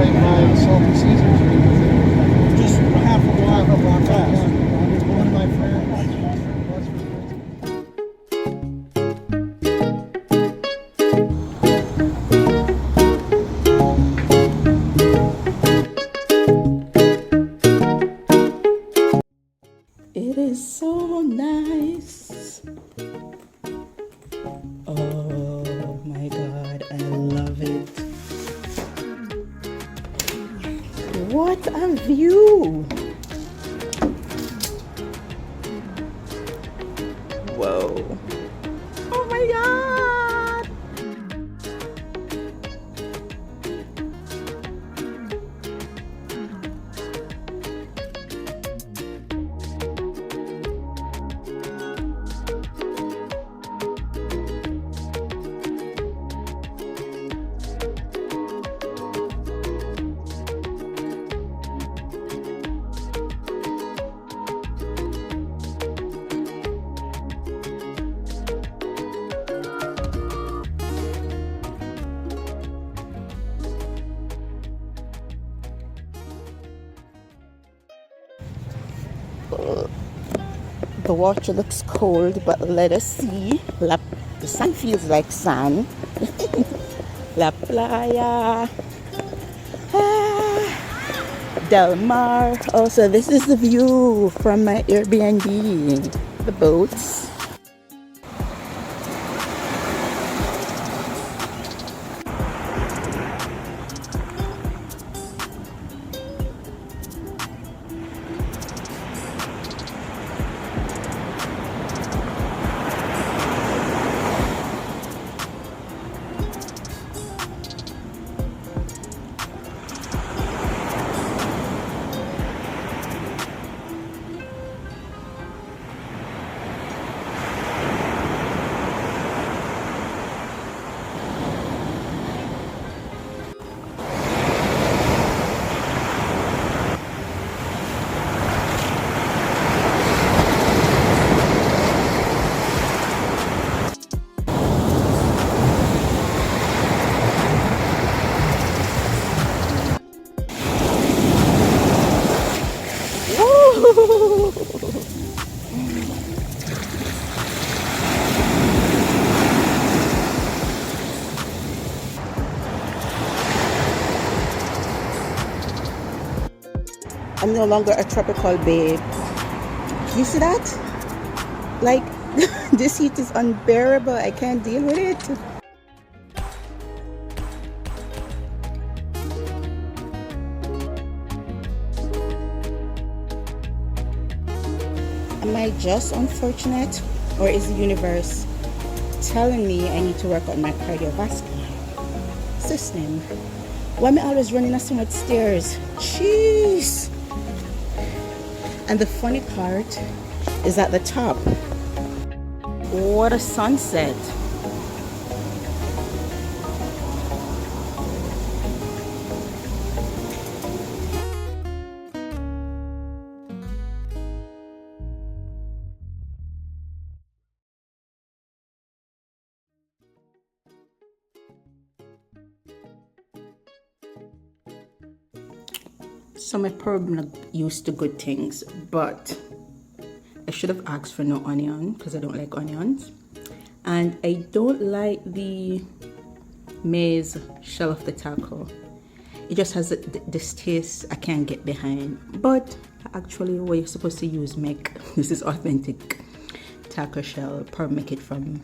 right by the Salty Caesars. Just a half a block past. One of my friends was for It is so nice. Oh my God, I love it. What a view! Whoa. Oh my God! The water looks cold, but let us see. The sun feels like sand. La playa. Del Mar. Oh, so this is the view from my Airbnb. The boats. I'm no longer a tropical babe. You see that? Like, this heat is unbearable. I can't deal with it. Am I just unfortunate, or is the universe telling me I need to work on my cardiovascular system? Why am I always running up so much stairs? Jeez! And the funny part is at the top. What a sunset! So I'm probably not used to good things, but I should have asked for no onion because I don't like onions. And I don't like the maize shell of the taco. It just has this taste I can't get behind. But actually what you're supposed to use make this is authentic taco shell. Probably make it from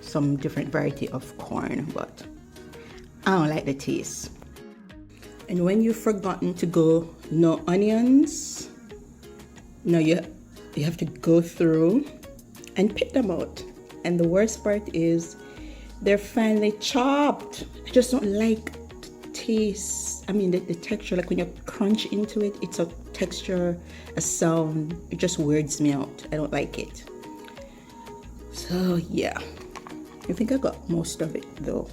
some different variety of corn, but I don't like the taste. And when you've forgotten to go no onions, now you have to go through and pick them out. And the worst part is they're finely chopped. I just don't like the taste. I mean the texture, like when you crunch into it, it's a texture, a sound. It just weirds me out. I don't like it. So yeah, I think I got most of it though.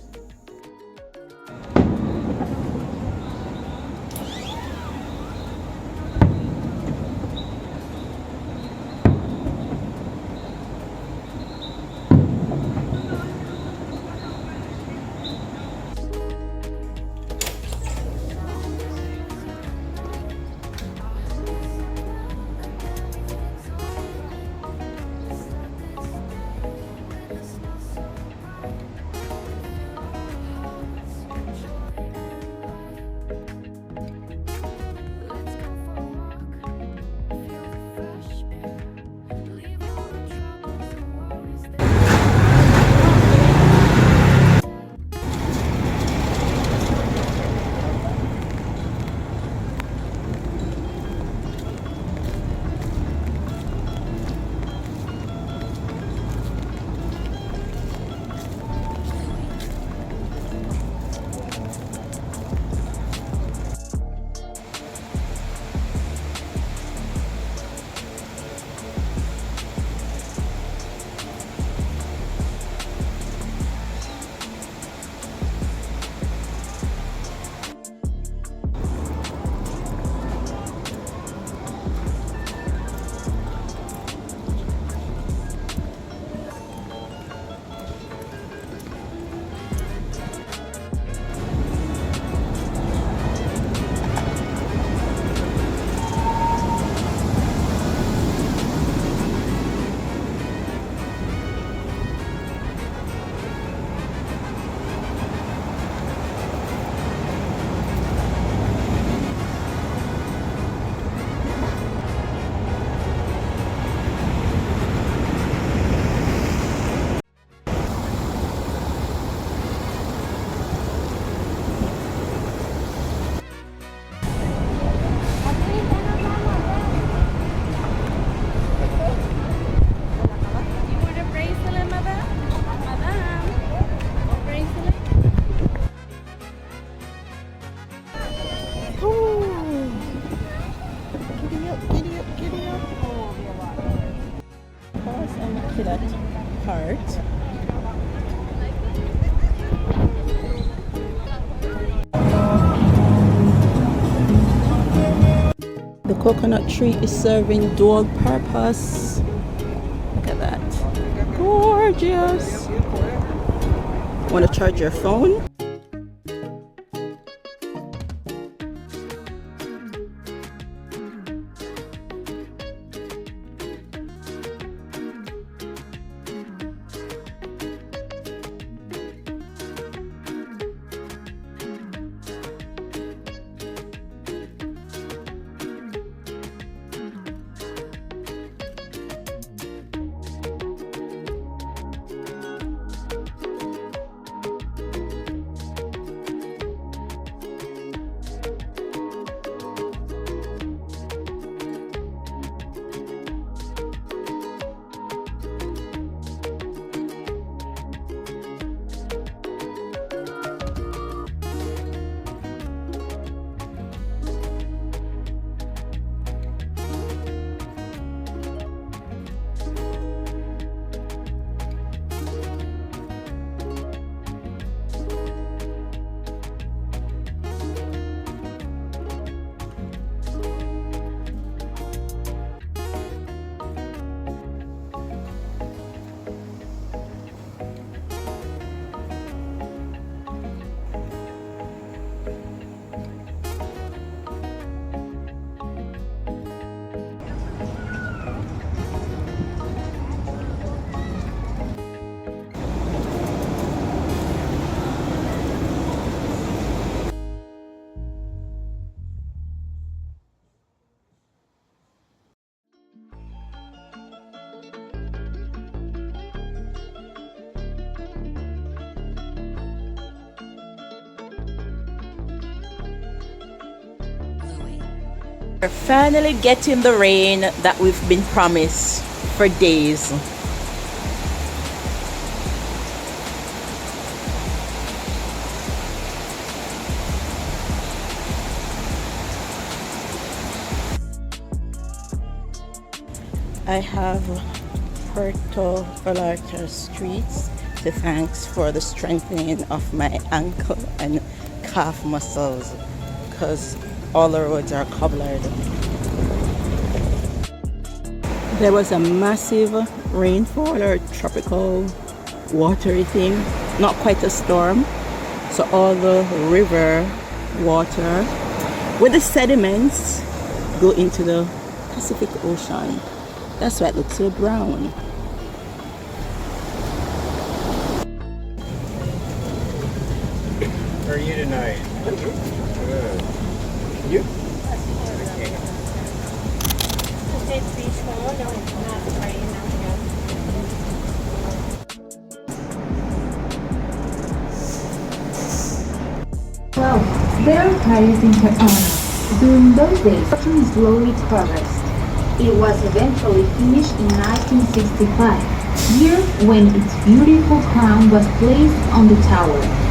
to that part. The coconut tree is serving dual purpose. Look at that. Gorgeous. Want to charge your phone? We're finally getting the rain that we've been promised for days. I have Puerto Vallarta streets to thanks for the strengthening of my ankle and calf muscles, because all the roads are cobblered. There was a massive rainfall or tropical watery thing, not quite a storm, so all the river water with the sediments go into the Pacific Ocean. That's why it looks so brown. How are you tonight? Good. You? It's peaceful. No, it's not raining out here. Well, there are ties in Puerto. During those days, working slowly progressed. It was eventually finished in 1965, year when its beautiful crown was placed on the tower.